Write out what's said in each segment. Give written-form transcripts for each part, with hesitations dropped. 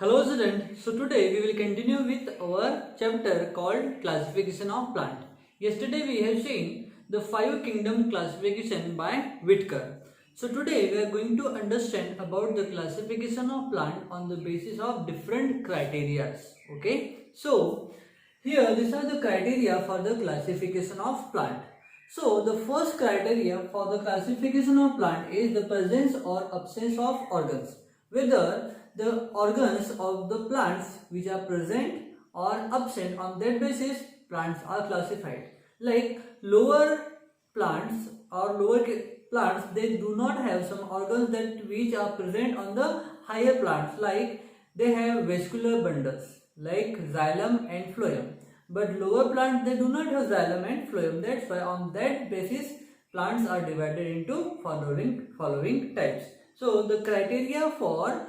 Hello student, so today we will continue with our chapter called classification of plant. Yesterday we have seen the five kingdom classification by Whitaker. So today we are going to understand about the classification of plant on the basis of different criteria. Okay, so here these are the criteria for the classification of plant. So the first criteria for the classification of plant is the presence or absence of organs. Whether the organs of the plants which are present or absent, on that basis plants are classified. Like lower plants or lower plants, they do not have some organs that which are present on the higher plants, like they have vascular bundles like xylem and phloem, but lower plants they do not have xylem and phloem. That's why on that basis plants are divided into following types. So the criteria for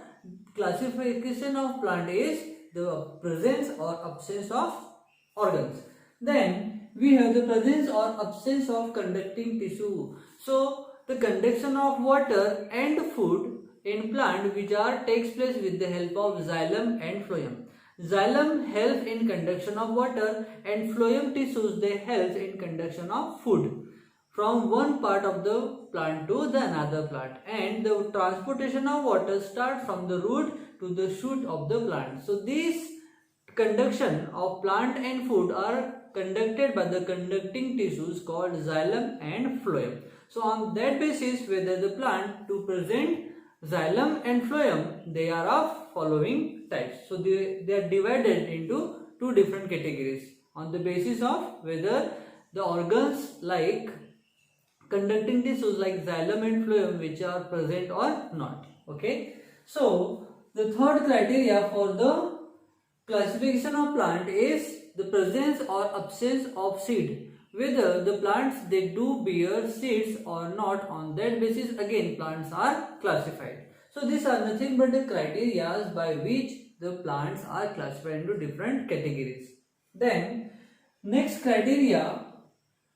classification of plant is the presence or absence of organs. Then we have the presence or absence of conducting tissue. So the conduction of water and food in plant which takes place with the help of xylem and phloem. Xylem helps in conduction of water and phloem tissues they help in conduction of food from one part of the plant to the another plant, and the transportation of water starts from the root to the shoot of the plant. So this conduction of plant and food are conducted by the conducting tissues called xylem and phloem. So on that basis, whether the plant to present xylem and phloem, they are of following types. So they are divided into two different categories on the basis of whether the organs like conducting tissues like xylem and phloem which are present or not. Okay, so the third criteria for the classification of plant is the presence or absence of seed. Whether the plants they do bear seeds or not, on that basis again plants are classified. So these are nothing but the criteria by which the plants are classified into different categories. Then next criteria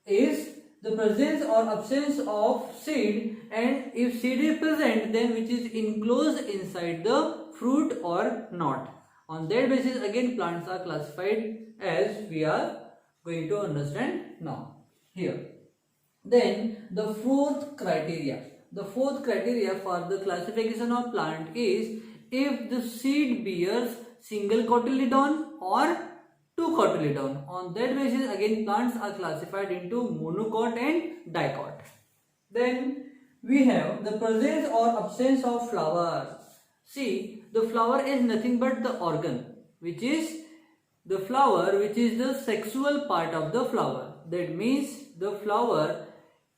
is the presence or absence of seed, and if seed is present then which is enclosed inside the fruit or not. On that basis again plants are classified, as we are going to understand now here. Then the fourth criteria for the classification of plant is if the seed bears single cotyledon or two cotyledon. On that basis again plants are classified into monocot and dicot. Then we have the presence or absence of flower. See, the flower is nothing but the organ, which is the flower, which is the sexual part of the flower. That means the flower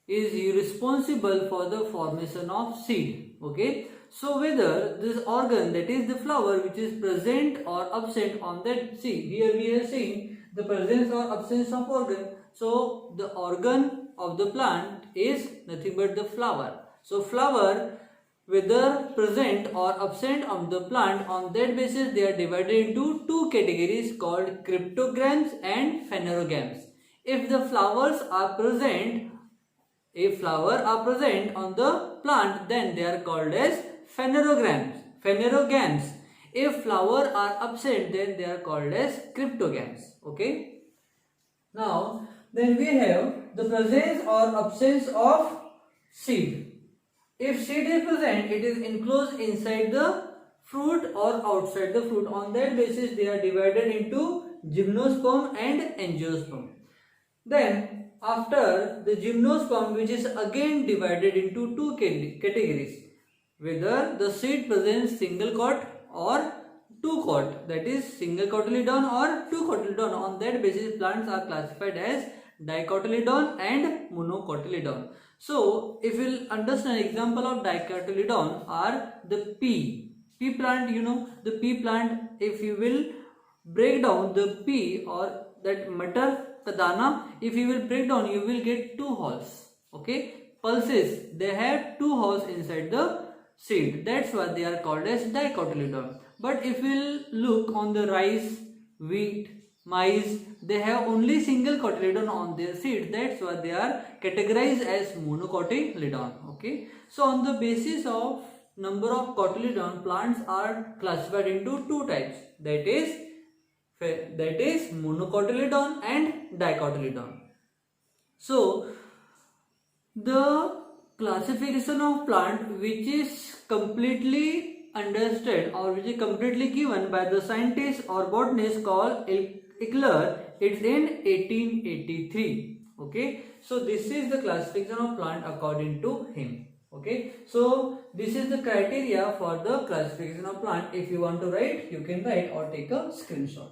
is responsible for the formation of seed. Okay, so whether this organ, that is the flower, which is present or absent on that, see here we are seeing the presence or absence of organ. So the organ of the plant is nothing but the flower. So flower whether present or absent of the plant, on that basis they are divided into two categories called cryptogams and phanerogams. If the flowers are present, on the plant, then they are called as phanerogams. If flowers are absent, then they are called as cryptogams. Okay, now then we have the presence or absence of seed. If seed is present, it is enclosed inside the fruit or outside the fruit. On that basis they are divided into gymnosperm and angiosperm. Then after the gymnosperm, which is again divided into two categories, whether the seed presents single cot or two cot, that is single cotyledon or two cotyledon. On that basis plants are classified as dicotyledon and monocotyledon. So if you will understand, example of dicotyledon are the pea plant. You know the pea plant, if you will break down the pea or that matar kadana, if you will break down, you will get two holes. Okay, pulses, they have two holes inside the seed. That's why they are called as dicotyledon. But if you will look on the rice, wheat, maize, they have only single cotyledon on their seed. That's why they are categorized as monocotyledon. Okay, so on the basis of number of cotyledon plants are classified into two types, that is monocotyledon and dicotyledon. So the classification of plant which is completely understood or which is completely given by the scientist or botanist called Eichler, it's in 1883. Okay, so this is the classification of plant according to him. Okay, so this is the criteria for the classification of plant. If you want to write, you can write or take a screenshot.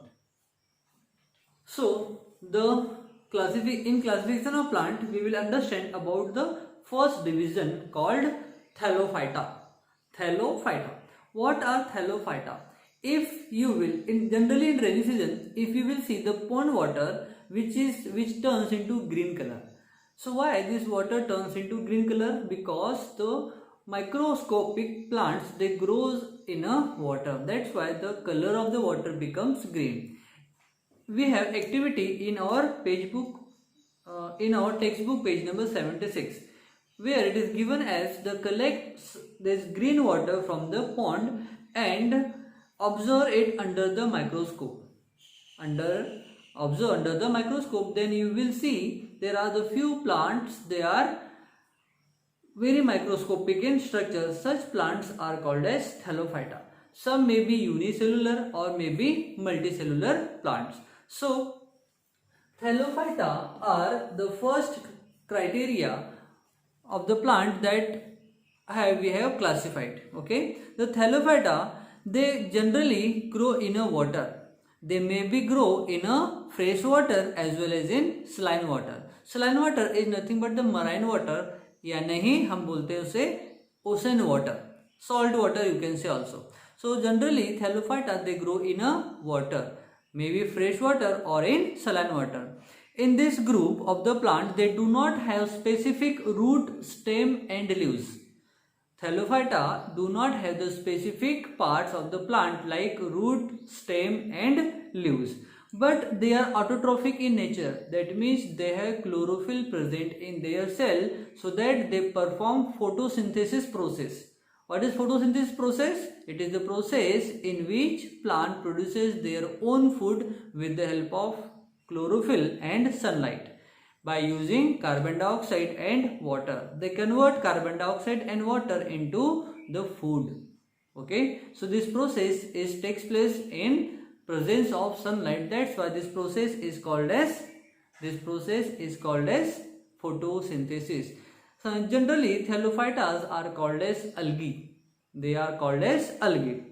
So the in classification of plant, we will understand about the first division called Thallophyta. Thallophyta. What are Thallophyta? If you will, generally in rainy season, if you will see the pond water which turns into green color. So why this water turns into green color? Because the microscopic plants, they grows in a water. That's why the color of the water becomes green. We have activity in our page book, in our textbook page number 76, where it is given as the collects this green water from the pond and observe it under the microscope. Observe under the microscope, then you will see there are the few plants, they are very microscopic in structure. Such plants are called as Thallophyta. Some may be unicellular or may be multicellular plants. So Thallophyta are the first criteria of the plant that we have classified. Okay, the Thallophyta, they generally grow in a water. They may be grow in a fresh water as well as in saline water. Saline water is nothing but the marine water, या नहीं हम बोलते हैं उसे ocean water, salt water you can say also. So generally Thallophyta, they grow in a water, maybe fresh water or in saline water. In this group of the plant, they do not have specific root, stem and leaves. Thallophyta do not have the specific parts of the plant like root, stem and leaves, but they are autotrophic in nature. That means they have chlorophyll present in their cell so that they perform photosynthesis process. What is photosynthesis process? It is the process in which plant produces their own food with the help of chlorophyll and sunlight. By using carbon dioxide and water, they convert carbon dioxide and water into the food. Okay, so this process takes place in presence of sunlight. That's why this process is called as photosynthesis. So generally Thallophytas are called as algae. They are called as algae.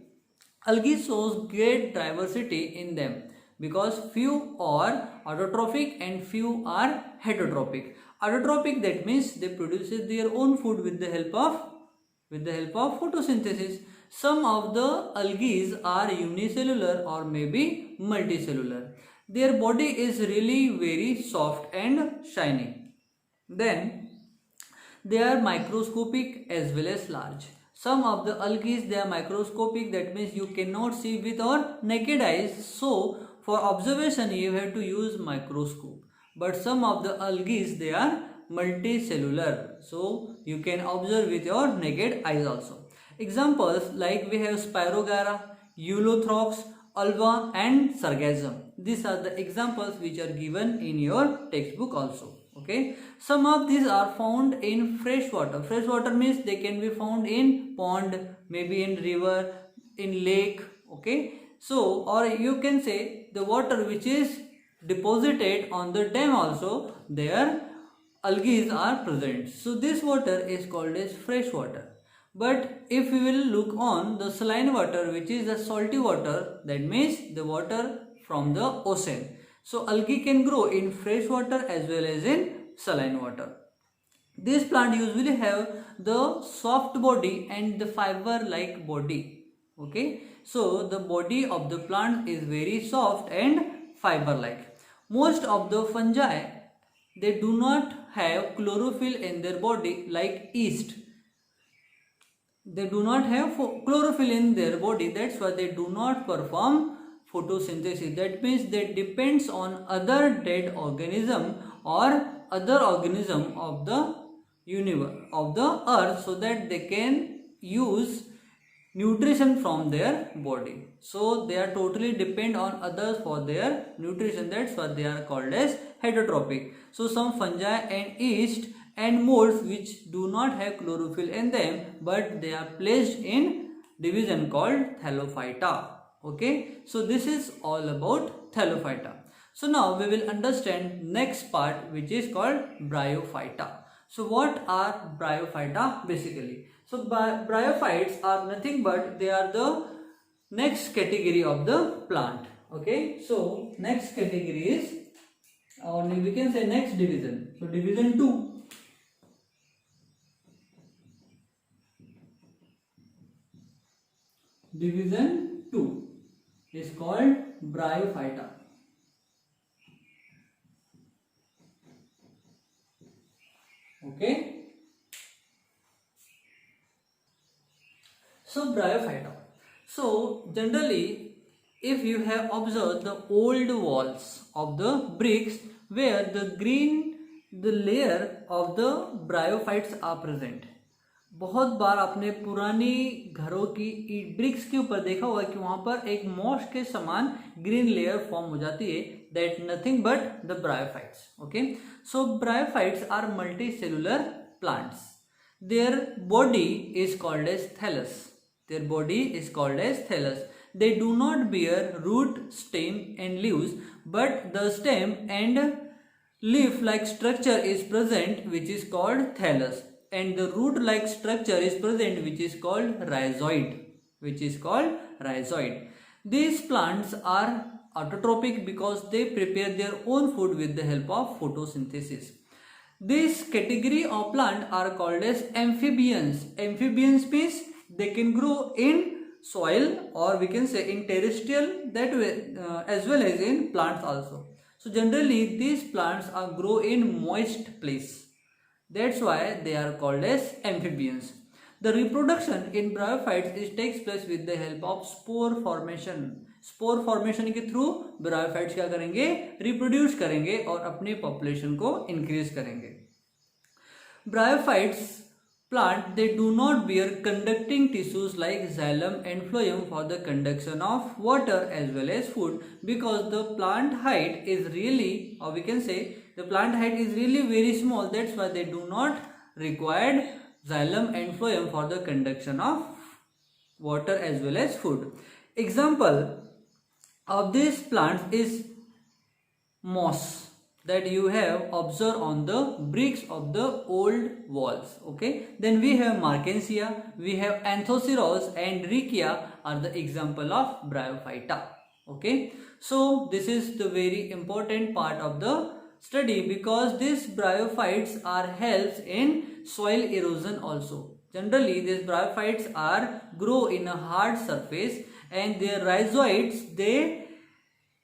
Algae shows great diversity in them because few are autotrophic and few are heterotrophic. Autotrophic, that means they produce their own food with the help of photosynthesis. Some of the algae are unicellular or maybe multicellular. Their body is really very soft and shiny. Then they are microscopic as well as large. Some of the algae, they are microscopic, that means you cannot see with our naked eyes. So for observation you have to use microscope. But some of the algae, they are multicellular, so you can observe with your naked eyes also. Examples like we have Spirogyra, Eulothrix, Ulva and Sargassum. These are the examples which are given in your textbook also. Okay, some of these are found in fresh water. Fresh water means they can be found in pond, maybe in river, in lake. Okay, so or you can say the water which is deposited on the dam also, there algae are present. So this water is called as fresh water. But if we will look on the saline water, which is the salty water, that means the water from the ocean. So algae can grow in fresh water as well as in saline water. This plant usually have the soft body and the fiber like body. Okay, so the body of the plant is very soft and fiber like. Most of the fungi, they do not have chlorophyll in their body like yeast. They do not have chlorophyll in their body, that's why they do not perform photosynthesis. That means they depends on other dead organism or other organism of the universe, of the earth, so that they can use nutrition from their body. So they are totally depend on others for their nutrition. That's why they are called as heterotrophic. So some fungi and yeast and molds which do not have chlorophyll in them, but they are placed in division called Thallophyta. Okay, so this is all about Thallophyta. So now we will understand next part, which is called Bryophyta. So what are Bryophyta basically? So bryophytes are nothing but they are the next category of the plant. Okay, so next category is, or we can say next division. So division 2. Division 2 is called Bryophyta. Okay. So Bryophyta. So generally, if you have observed the old walls of the bricks where the layer of the bryophytes are present. बहुत बार आपने पुरानी घरों की BRICS के ऊपर देखा होगा कि वहां पर एक मॉस के समान ग्रीन लेयर फॉर्म हो जाती है. That nothing but the bryophytes. Okay, so bryophytes are multicellular plants. Their body is called as thallus. Their body is called as thallus. They do not bear root, stem and leaves, but the stem and leaf-like structure is present, which is called thallus, and the root-like structure is present, which is called rhizoid. These plants are autotrophic because they prepare their own food with the help of photosynthesis. This category of plant are called as amphibians. Amphibians means they can grow in soil, or we can say in terrestrial, that way as well as in plants also. So generally these plants are grow in moist place. That's why they are called as amphibians. The reproduction in bryophytes takes place with the help of spore formation. Spore formation के through bryophytes क्या करेंगे, reproduce करेंगे और अपने population को increase करेंगे. Bryophytes plant, they do not bear conducting tissues like xylem and phloem for the conduction of water as well as food, because the plant height is really, or we can say the plant height is really very small. That's why they do not require xylem and phloem for the conduction of water as well as food. Example of these plants is moss that you have observed on the bricks of the old walls. Okay, then we have Markensia, we have Anthoceros and Riccia are the example of Bryophyta. Okay, so this is the very important part of the study, because these bryophytes are helps in soil erosion also. Generally these bryophytes are grow in a hard surface, and their rhizoids they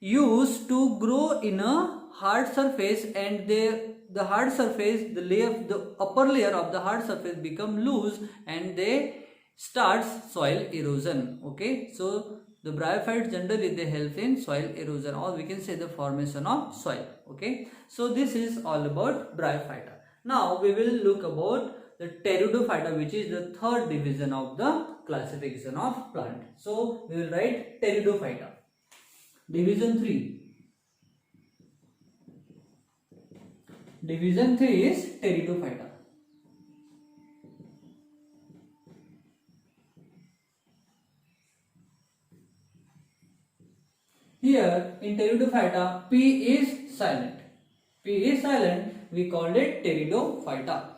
use to grow in a hard surface, and the hard surface, the upper layer of the hard surface become loose, and they starts soil erosion. Okay, so the bryophytes generally they help in soil erosion, or we can say the formation of soil. Okay, so this is all about Bryophyta. Now we will look about the Pteridophyta, which is the third division of the classification of plant. So we will write Pteridophyta. Division 3. Division 3 is Pteridophyta. Here in Pteridophyta, P is silent. P is silent, we called it Pteridophyta.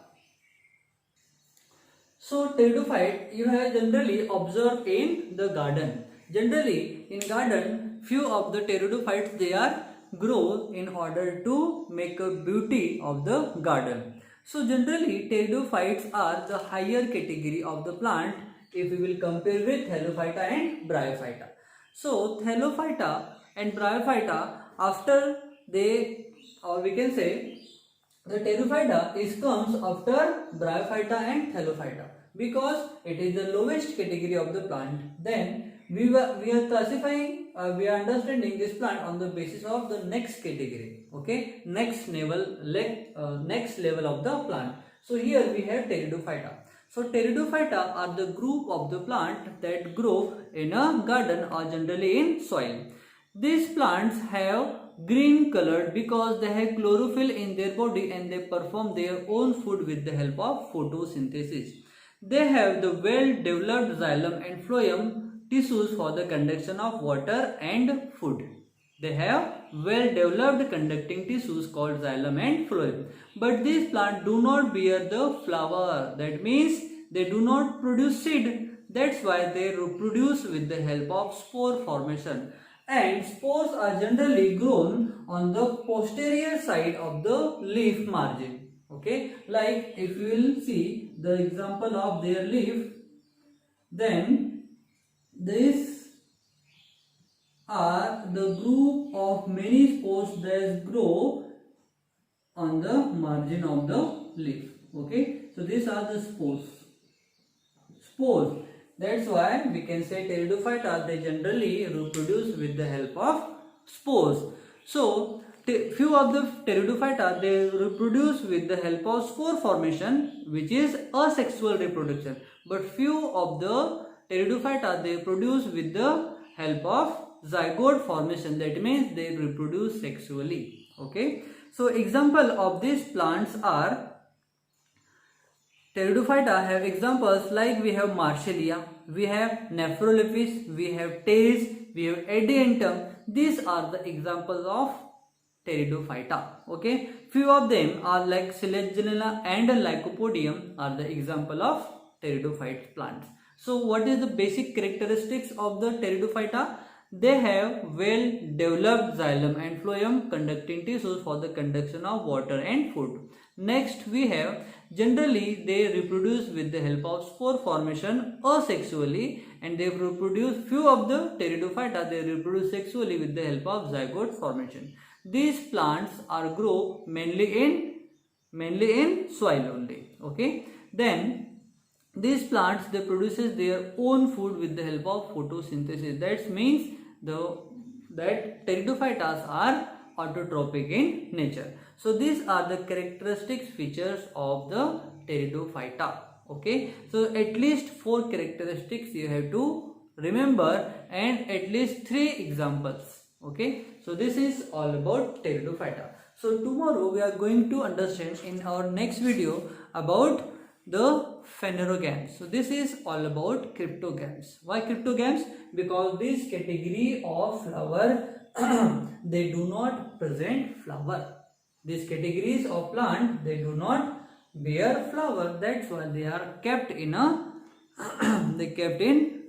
So pteridophyte you have generally observed in the garden. Generally in garden, few of the pteridophytes they are grow in order to make a beauty of the garden. So generally pteridophytes are the higher category of the plant if we will compare with Thallophyta and Bryophyta. So Thallophyta and Bryophyta, after they, or we can say the Pteridophyta is comes after Bryophyta and Thallophyta, because it is the lowest category of the plant. Then we are classifying, we are understanding this plant on the basis of the next category. Okay, next level of the plant. So here we have Pteridophyta. So pteridophyta are the group of the plant that grow in a garden or generally in soil. These plants have green colored because they have chlorophyll in their body and they perform their own food with the help of photosynthesis. They have the well developed xylem and phloem tissues for the conduction of water and food. They have well developed conducting tissues called xylem and phloem. But these plants do not bear the flower. That means they do not produce seed. That's why they reproduce with the help of spore formation. And spores are generally grown on the posterior side of the leaf margin. Okay, like if you will see the example of their leaf, then this are the group of many spores that grow on the margin of the leaf. Okay, so these are the spores. That's why we can say pteridophyta, they generally reproduce with the help of spores. So few of the pteridophyta, they reproduce with the help of spore formation, which is asexual reproduction. But few of the pteridophyta, they produce with the help of zygote formation. That means they reproduce sexually. Okay, so example of these plants are pteridophyta. Have examples like we have Marshallea, we have Nephrolepis, we have Teres, we have Adiantum. These are the examples of pteridophyta. Okay, few of them are like Selaginella and Lycopodium are the example of pteridophyte plants. So what is the basic characteristics of the pteridophyta? They have well developed xylem and phloem conducting tissues for the conduction of water and food. Next we have generally they reproduce with the help of spore formation asexually, and they reproduce few of the pteridophyta, they reproduce sexually with the help of zygote formation. These plants are grow mainly in soil only. Okay, then these plants, they produces their own food with the help of photosynthesis. That means that pteridophytas are autotrophic in nature. So these are the characteristics features of the pteridophyta. Okay, so at least 4 characteristics you have to remember and at least 3 examples. Okay, so this is all about pteridophyta. So tomorrow we are going to understand in our next video about the phanerogams. So this is all about cryptogams. Why cryptogams? Because this category of flower they do not present flower. These categories of plant, they do not bear flower. That's why they are kept in a they kept in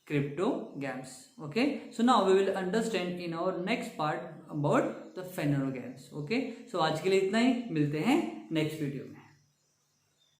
cryptogams. Okay, so now we will understand in our next part about the phanerogams. Okay, so आज के लिए इतना ही, मिलते हैं next video में.